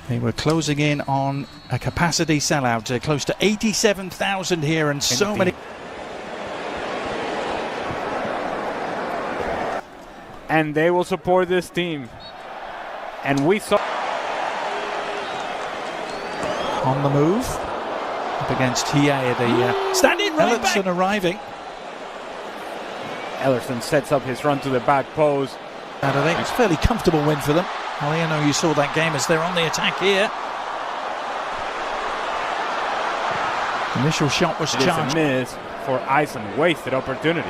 They were closing in on a capacity sellout, close to 87,000 here, and so many. And they will support this team. And we saw on the move up against Hiei, the standing right back. Ellerson arriving. Ellerson sets up his run to the back post. I think it's a fairly comfortable win for them. Well, you know, you saw that game as they're on the attack here. Initial shot was charged. It's a miss for Iceland. Wasted opportunity.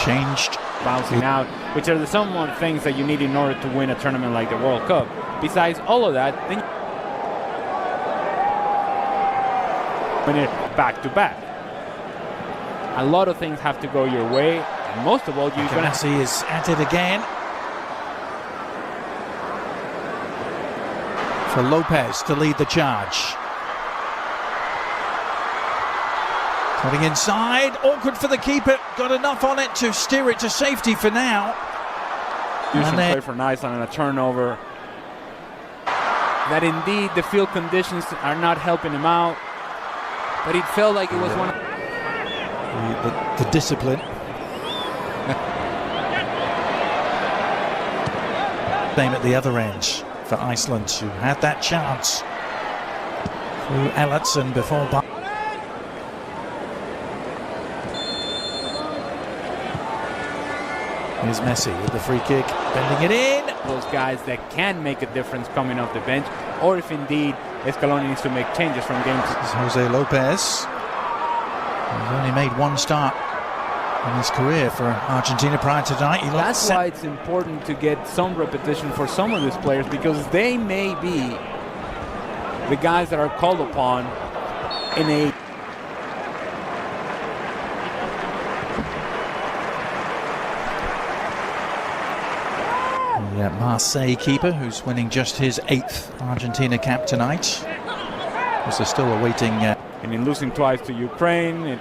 Changed. Bouncing out, which are the somewhat things that you need in order to win a tournament like the World Cup. Besides all of that, then win it back to back. A lot of things have to go your way, and most of all, Messi is at it again. For Lopez to lead the charge. Cutting inside, awkward for the keeper. Got enough on it to steer it to safety for now. Decent play for Iceland and a turnover. That indeed the field conditions are not helping him out, but it felt like it was one of the discipline. Same at the other end for Iceland, who had that chance through Ellerson before. Here's Messi with the free kick, bending it in. Those guys that can make a difference coming off the bench, or if indeed Scaloni needs to make changes from games. This is Jose Lopez. He's only made one start in his career for Argentina prior to tonight. That's why it's important to get some repetition for some of these players, because they may be the guys that are called upon in a Marseille keeper, who's winning just his 8th Argentina cap tonight. Because they're still awaiting. And in losing twice to Ukraine,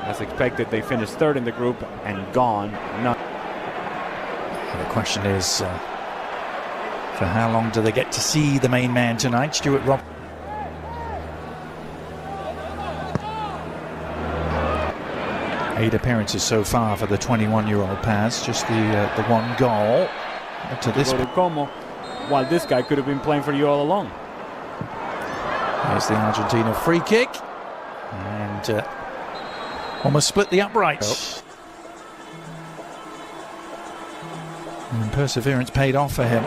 as expected, they finished 3rd in the group and gone. The question is, for how long do they get to see the main man tonight, Stuart Rob? Eight appearances so far for the 21-year-old Paz, just the one goal. To this Como, while this guy could have been playing for you all along. There's the Argentina free kick, and almost split the uprights. And perseverance paid off for him.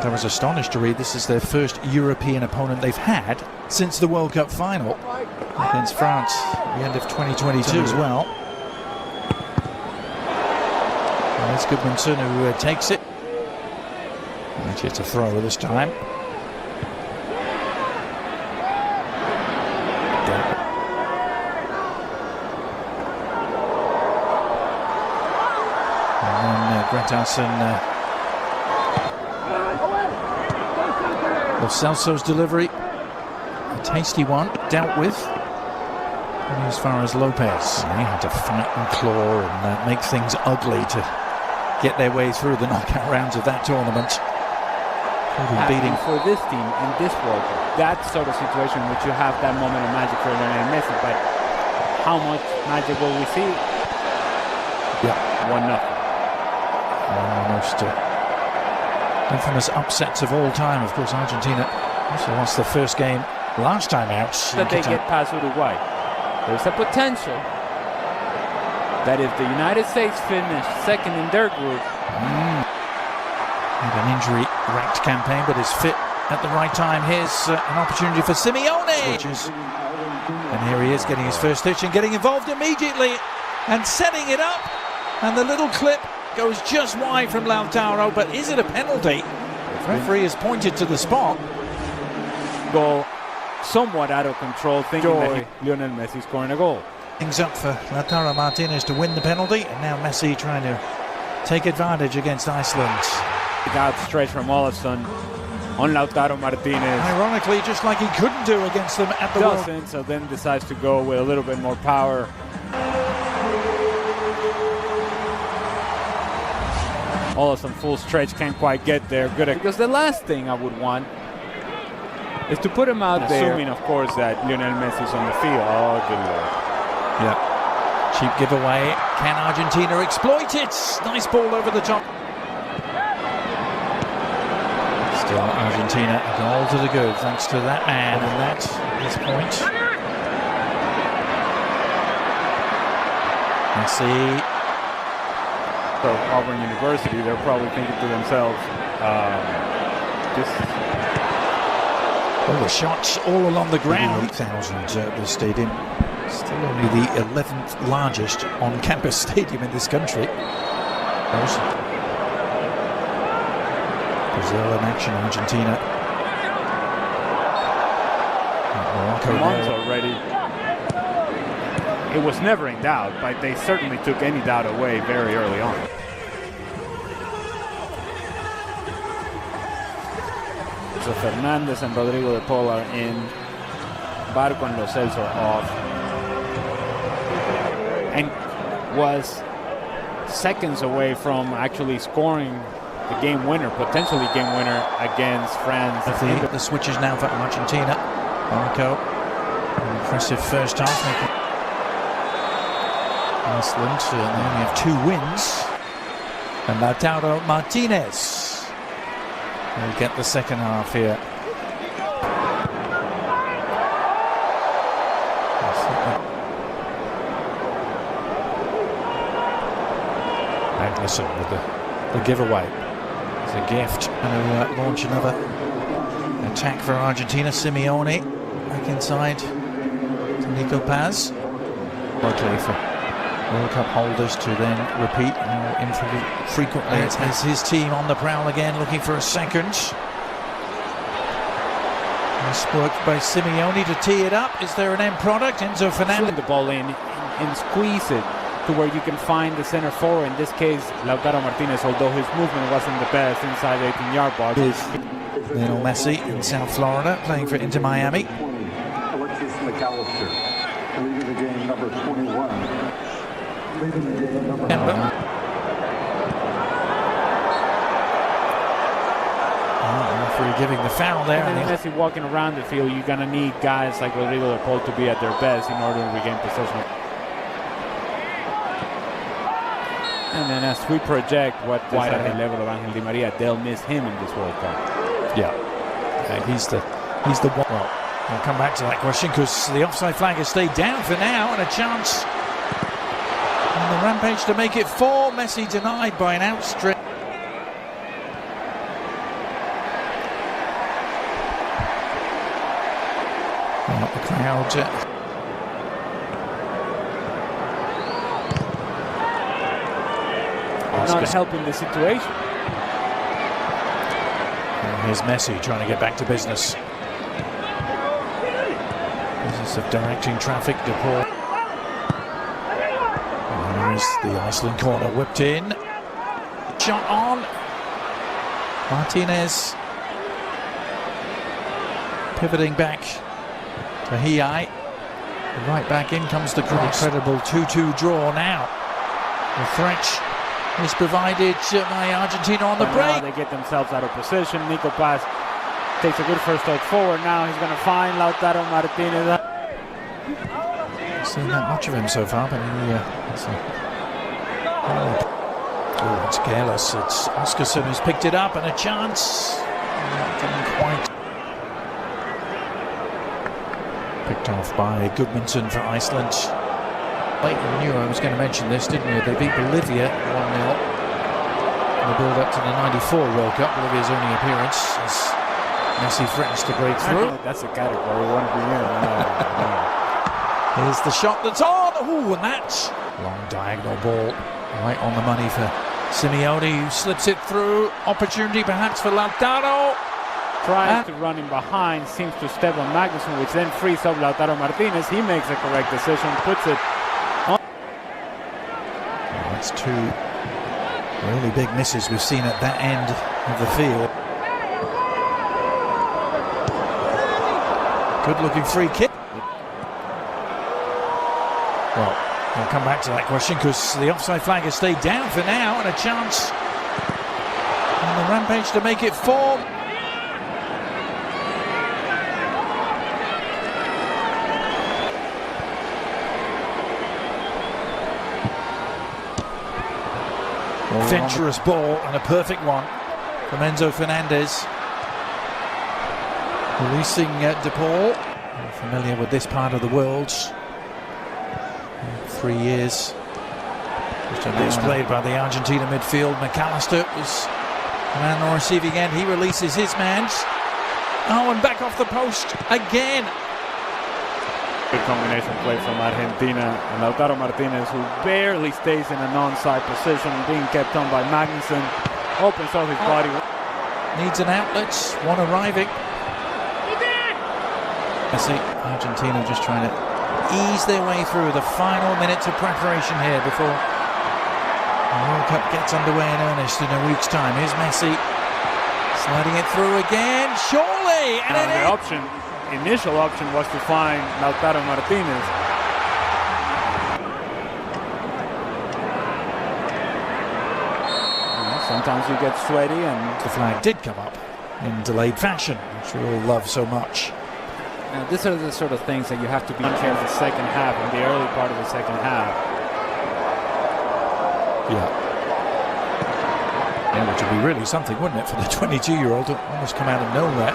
I was astonished to read this is their first European opponent they've had since the World Cup final against France at the end of 2022 as well. And it's Goodmanson who takes it. Actually, it's a throw this time. And then Gretarsson. Lo Celso's delivery, a tasty one, dealt with. And as far as Lopez, they had to fight and claw and make things ugly to get their way through the knockout rounds of that tournament. Beating for this team in this World Cup, that sort of situation in which you have that moment of magic for Lionel Messi, but how much magic will we see? Yeah, 1-0. Almost infamous upsets of all time. Of course, Argentina also lost the first game last time out. That they get past Uruguay. There's a potential that if the United States finish 2nd in their group. Had an injury-racked campaign, but is fit at the right time. Here's an opportunity for Simeone. And here he is getting his first touch and getting involved immediately and setting it up. And the little clip goes just wide from Lautaro, but is it a penalty? The referee has pointed to the spot. Goal somewhat out of control, thinking that Lionel Messi scoring a goal. Things up for Lautaro Martinez to win the penalty, and now Messi trying to take advantage against Iceland. Outstretched from Olafsson. on Lautaro Martinez. Ironically, just like he couldn't do against them at the Doesn't, so then decides to go with a little bit more power. Olsen full stretch, can't quite get there. Good, because the last thing I would want is to put him out there, assuming, of course, that Lionel Messi is on the field. Oh, good Lord. Yeah. Cheap giveaway. Can Argentina exploit it? Nice ball over the top. Still Argentina, a goal to the good, thanks to that man, and that is point. Messi. So Auburn University, they're probably thinking to themselves, all the shots all along the ground. 8,000 at the stadium. Still only the 11th largest on-campus stadium in this country. Brazil in action, Argentina. Morocco already. It was never in doubt, but they certainly took any doubt away very early on. So Fernandez and Rodrigo de Paul are in. Barco and Lo Celso are off. And was seconds away from actually scoring the game winner, potentially game winner against France. The switches now for Argentina. Barco, an impressive first half. Iceland, they only have 2 wins. And Lautaro Martinez will get the second half here. Magnuson with the giveaway. It's a gift. And to launch another attack for Argentina. Simeone back inside to Nico Paz. Likely for World Cup holders to then repeat how infrequently it has his team on the prowl again, looking for a second. Nice work by Simeone to tee it up. Is there an end product? Enzo Fernandez. The ball in and squeeze it to where you can find the center forward. In this case, Lautaro Martinez, although his movement wasn't the best inside the 18-yard box. Lionel Messi in South Florida, playing for Inter Miami. Leading the game, number 21. Referee giving the foul there. And then Messi walking around the field, you're going to need guys like Rodrigo de Paul to be at their best in order to regain possession. And then as we project what is at the level of Angel Di Maria, they'll miss him in this World Cup. Yeah, he's the one. Well, we'll come back to that question because the offside flag has stayed down for now, and a chance on the rampage to make it 4. Messi denied by an outstretched. Well, the crowd. Not helping the situation. And here's Messi trying to get back to business. Business of directing traffic. De Paul. There's the Iceland corner whipped in. Shot on. Martinez. Pivoting back to Hiai. Right back in comes the cross. Incredible 2-2 draw now. The threat is provided by Argentina on the break. They get themselves out of position. Nico Paz takes a good first step forward. Now he's going to find Lautaro Martinez. I've seen that much of him so far, but it's careless. It's Oscarson who's picked it up, and a chance. Not getting quite. Picked off by Goodmanson for Iceland. You knew I was going to mention this, didn't you? They beat Bolivia 1-0 in the build-up to the '94 World Cup. Bolivia's only appearance as Messi threatens to break through. That's a category one to be in. Here's the shot that's on. Ooh, and that long diagonal ball right on the money for Simeone, who slips it through. Opportunity perhaps for Lautaro. Tries to run in behind, seems to step on Magnuson, which then frees up Lautaro Martinez. He makes a correct decision, puts it. That's 2 really big misses we've seen at that end of the field. Good looking free kick. Well, we'll come back to that question because the offside flag has stayed down for now, and a chance on the Rampage to make it 4. Venturous ball and a perfect one from Enzo Fernandez. Releasing De Paul. Familiar with this part of the world. 3 years. Displayed by the Argentina midfield. McAllister was the man on the receiving end. He releases his man. Oh, and back off the post again. Good combination play from Argentina. And Lautaro Martinez, who barely stays in a non-side position, being kept on by Magnussen, opens up his body. Needs an outlet, one arriving. Messi, Argentina just trying to ease their way through the final minutes of preparation here before the World Cup gets underway in earnest in a week's time. Here's Messi sliding it through again, surely! And the initial option was to find Lautaro Martinez. Sometimes you get sweaty, and the flag did come up in delayed fashion, which we all love so much. Now, these are the sort of things that you have to be careful the second half, in the early part of the second half. Yeah, which would be really something, wouldn't it, for the 22-year-old to almost come out of nowhere.